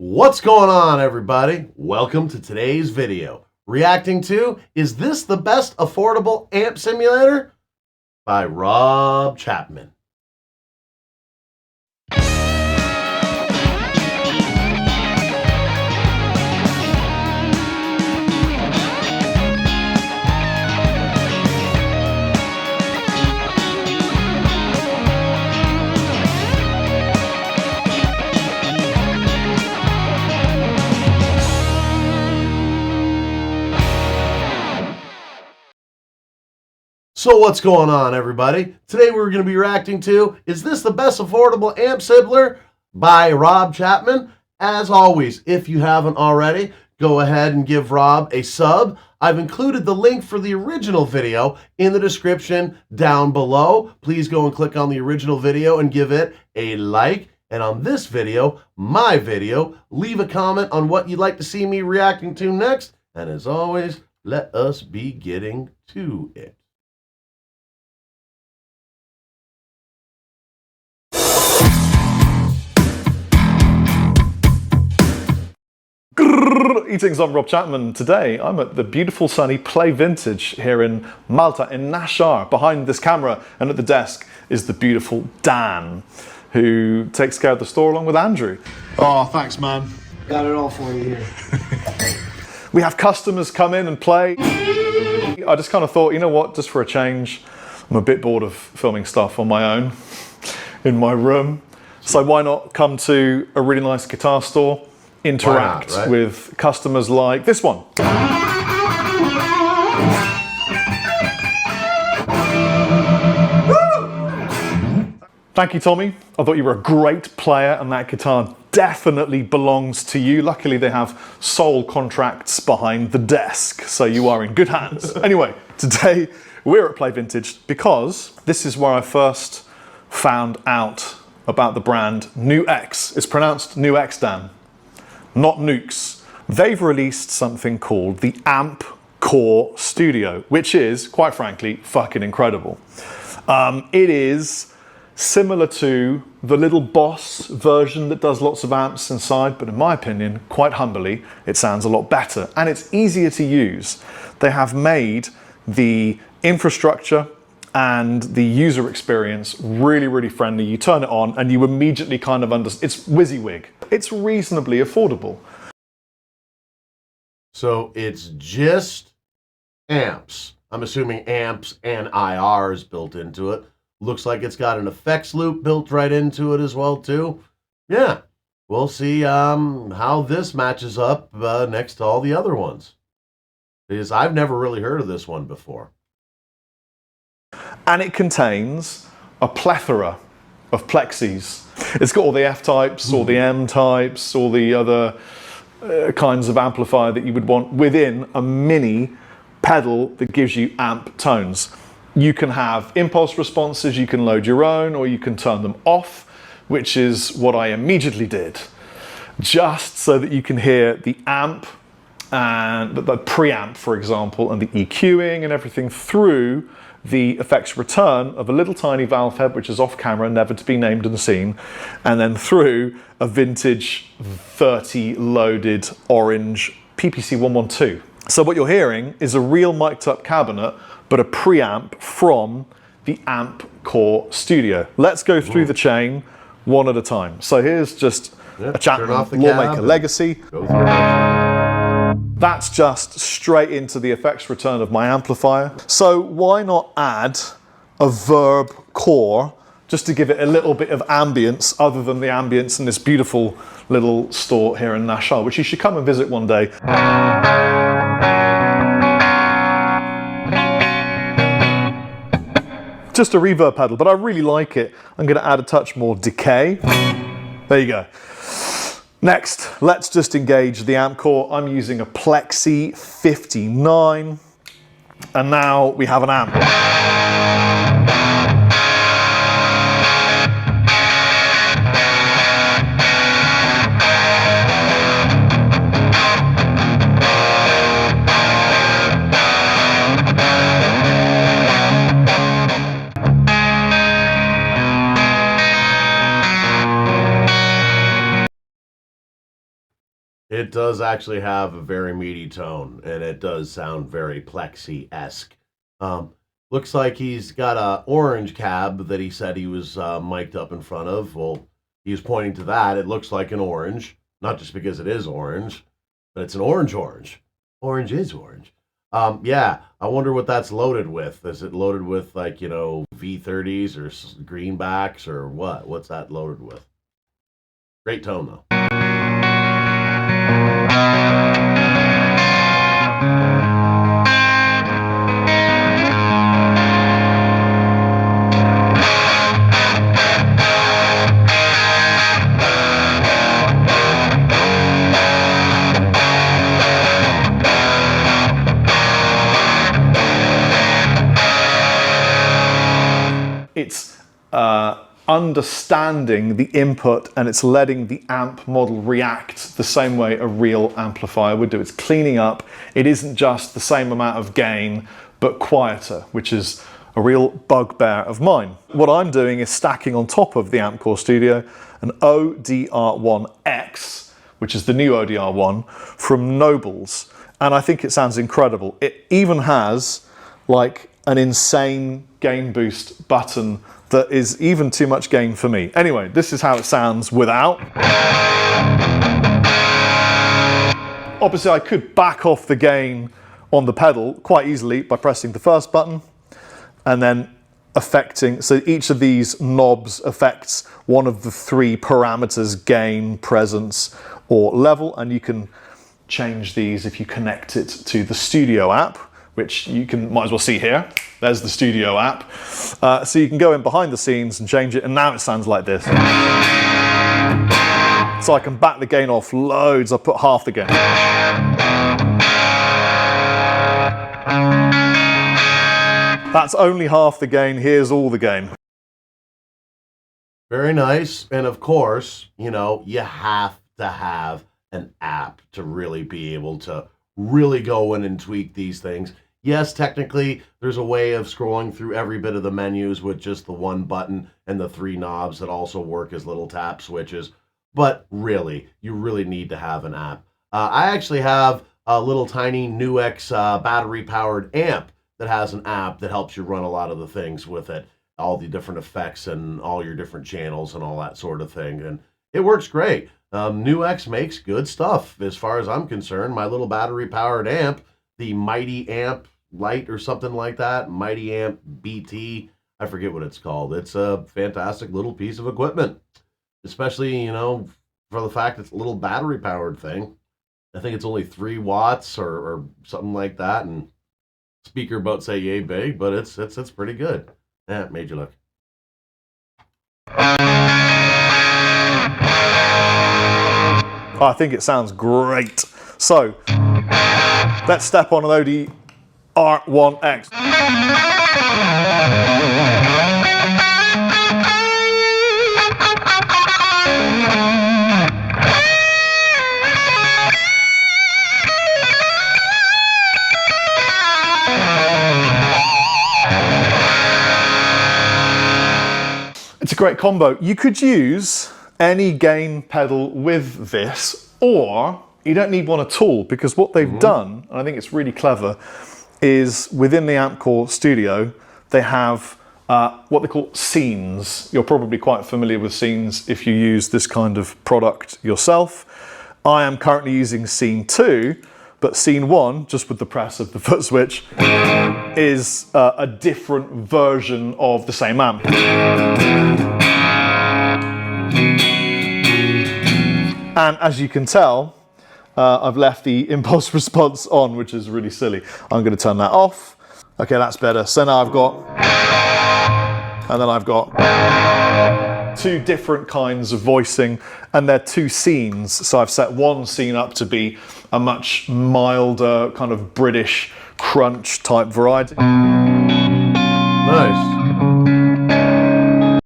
What's going on, everybody? Welcome to today's video. Reacting to, is this the best affordable amp simulator? By Rob Chapman. So what's going on, everybody? Today we're going to be reacting to, is this the best affordable amp sampler? By Rob Chapman. As always, if you haven't already, go ahead and give Rob a sub. I've included the link for the original video in the description down below. Please go and click on the original video and give it a like. And on this video, my video, leave a comment on what you'd like to see me reacting to next. And as always, let us be getting to it. Greetings, I'm Rob Chapman. Today I'm at the beautiful sunny Play Vintage here in Malta, in Nashar. Behind this camera and at the desk is the beautiful Dan, who takes care of the store along with Andrew. Oh, thanks, man. Got it all for you here. We have customers come in and play. I just kind of thought, you know what, just for a change, I'm a bit bored of filming stuff on my own in my room. So why not come to a really nice guitar store, interact with customers like this one. Thank you, Tommy. I thought you were a great player and that guitar definitely belongs to you. Luckily, they have sole contracts behind the desk, so you are in good hands. Anyway, today we're at Play Vintage because this is where I first found out about the brand Nu X. It's pronounced Nu X, Dan. Not nukes. They've released something called the Amp Core Studio, which is, quite frankly, fucking incredible. It is similar to the little Boss version that does lots of amps inside, but in my opinion, quite humbly, it sounds a lot better and it's easier to use. They have made the infrastructure and the user experience really, really friendly. You turn it on and you immediately kind of understand. It's WYSIWYG. It's reasonably affordable. So it's just amps. I'm assuming amps and IRs built into it. Looks like it's got an effects loop built right into it as well, too. Yeah, we'll see how this matches up next to all the other ones. Because I've never really heard of this one before. And it contains a plethora of plexis. It's got all the F-types, all the M-types, all the other kinds of amplifier that you would want within a mini pedal that gives you amp tones. You can have impulse responses, you can load your own, or you can turn them off, which is what I immediately did, just so that you can hear the amp and the preamp, for example, and the EQing and everything through the effects return of a little tiny valve head, which is off camera, never to be named and seen, and then through a vintage 30 loaded orange PPC 112. So what you're hearing is a real mic'd up cabinet, but a preamp from the Amp Core Studio. Let's go through the chain one at a time. So here's just a Chapman Lawmaker Legacy. That's just straight into the effects return of my amplifier. So why not add a Verb Core just to give it a little bit of ambience other than the ambience in this beautiful little store here in Nashar, which you should come and visit one day. Just a reverb pedal, but I really like it. I'm going to add a touch more decay. There you go. Next, let's just engage the amp core. I'm using a Plexi 59, and now we have an amp. It does actually have a very meaty tone, and it does sound very Plexi-esque. Um, Looks like he's got a orange cab that he said he was mic'd up in front of. Well, he was pointing to that. It looks like an orange, not just because it is orange, but it's an orange orange. Orange is orange. Yeah, I wonder what that's loaded with. Is it loaded with like, V30s or greenbacks or what? What's that loaded with? Great tone though. It's understanding the input, and it's letting the amp model react the same way a real amplifier would do. It's cleaning up. It isn't just the same amount of gain, but quieter, which is a real bugbear of mine. What I'm doing is stacking on top of the Amp Core Studio an ODR1X, which is the new ODR1 from Nobles. And I think it sounds incredible. It even has like an insane gain boost button that is even too much gain for me. Anyway, this is how it sounds without. Obviously, I could back off the gain on the pedal quite easily by pressing the first button and then affecting, so each of these knobs affects one of the three parameters: gain, presence, or level, and you can change these if you connect it to the Studio app, which you might as well see here. There's the Studio app. So you can go in behind the scenes and change it, and now it sounds like this. So I can back the gain off loads. I put half the gain. That's only half the gain. Here's all the gain. Very nice. And of course, you have to have an app to really be able to really go in and tweak these things. Yes, technically, there's a way of scrolling through every bit of the menus with just the one button and the three knobs that also work as little tap switches. But really, you really need to have an app. I actually have a little tiny NUX battery-powered amp that has an app that helps you run a lot of the things with it, all the different effects and all your different channels and all that sort of thing. And it works great. NUX makes good stuff as far as I'm concerned. My little battery-powered amp, the Mighty Amp Lite or something like that, Mighty Amp BT, I forget what it's called. It's a fantastic little piece of equipment, especially, for the fact it's a little battery-powered thing. I think it's only 3 watts or something like that, and speaker about say yay big, but it's pretty good. Yeah, it made you look. I think it sounds great. So let's step on an ODR1X. It's a great combo. You could use any gain pedal with this, or you don't need one at all, because what they've done, and I think it's really clever, is within the Amp Core Studio, they have what they call scenes. You're probably quite familiar with scenes if you use this kind of product yourself. I am currently using scene 2, but scene 1, just with the press of the foot switch, is a different version of the same amp. And as you can tell, I've left the impulse response on, which is really silly. I'm going to turn that off. Okay, that's better. So now I've got, and then I've got 2 different kinds of voicing, and they're 2 scenes. So I've set one scene up to be a much milder kind of British crunch type variety. Nice.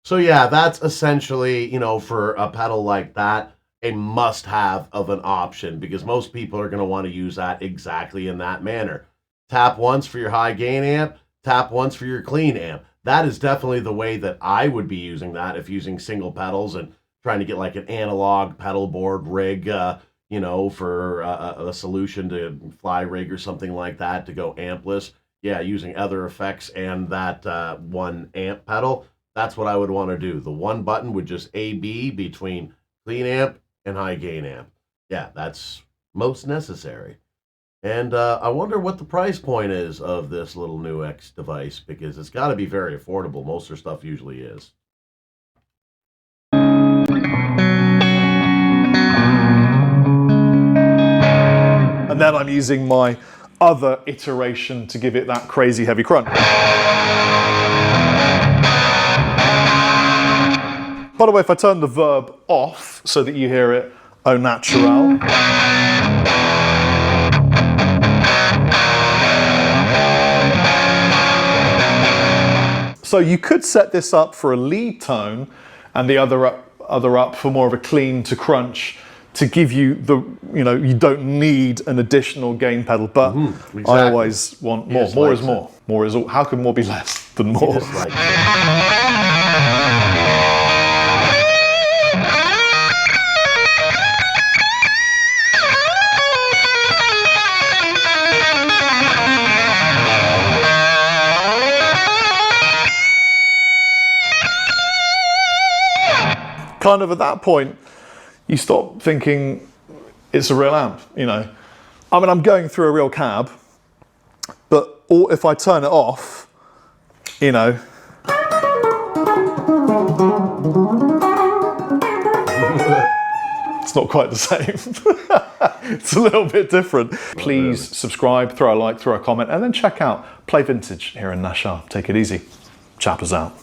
So yeah, that's essentially, for a pedal like that, a must-have of an option, because most people are going to want to use that exactly in that manner. Tap once for your high gain amp, tap once for your clean amp. That is definitely the way that I would be using that if using single pedals and trying to get like an analog pedal board rig, you know, for a solution to fly rig or something like that to go ampless, yeah, using other effects and that one amp pedal, that's what I would want to do. The one button would just A/B between clean amp and high gain amp. Yeah, that's most necessary. And I wonder what the price point is of this little new X device, because it's got to be very affordable. Most of their stuff usually is. And then I'm using my other iteration to give it that crazy heavy crunch. By the way, if I turn the verb off so that you hear it au naturel. So you could set this up for a lead tone and the other up for more of a clean to crunch, to give you the, you know, you don't need an additional gain pedal, but exactly. I always want more. More is more. More is all. How can more be less than more? Kind of at that point, you stop thinking it's a real amp, you know. I mean, I'm going through a real cab, but if I turn it off, you know. It's not quite the same. It's a little bit different. Please subscribe, throw a like, throw a comment, and then check out Play Vintage here in Nashar. Take it easy. Chappers out.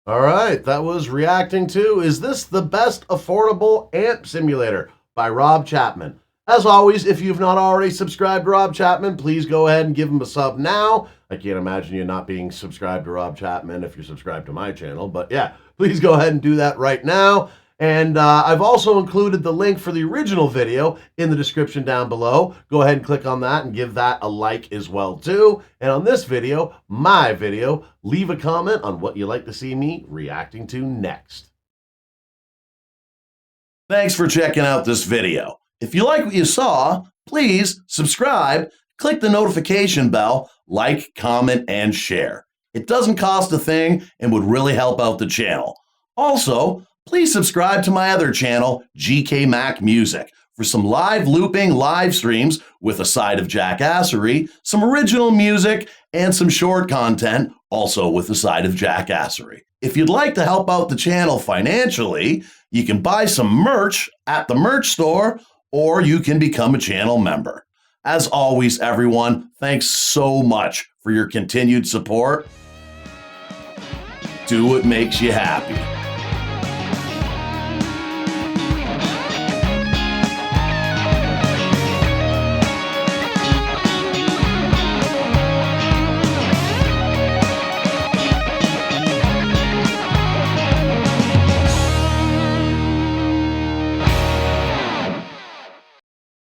All right, that was reacting to Is This the Best Affordable Amp Simulator by Rob Chapman. As always, if you've not already subscribed to Rob Chapman, please go ahead and give him a sub now. I can't imagine you not being subscribed to Rob Chapman if you're subscribed to my channel, but yeah, please go ahead and do that right now. And I've also included the link for the original video in the description down below. Go ahead and click on that and give that a like as well too. And on this video, my video, leave a comment on what you'd like to see me reacting to next. Thanks for checking out this video. If you like what you saw, please subscribe, click the notification bell, like, comment, and share. It doesn't cost a thing and would really help out the channel. Also, please subscribe to my other channel, GK Mac Music, for some live looping live streams with a side of jackassery, some original music, and some short content, also with a side of jackassery. If you'd like to help out the channel financially, you can buy some merch at the merch store, or you can become a channel member. As always, everyone, thanks so much for your continued support. Do what makes you happy.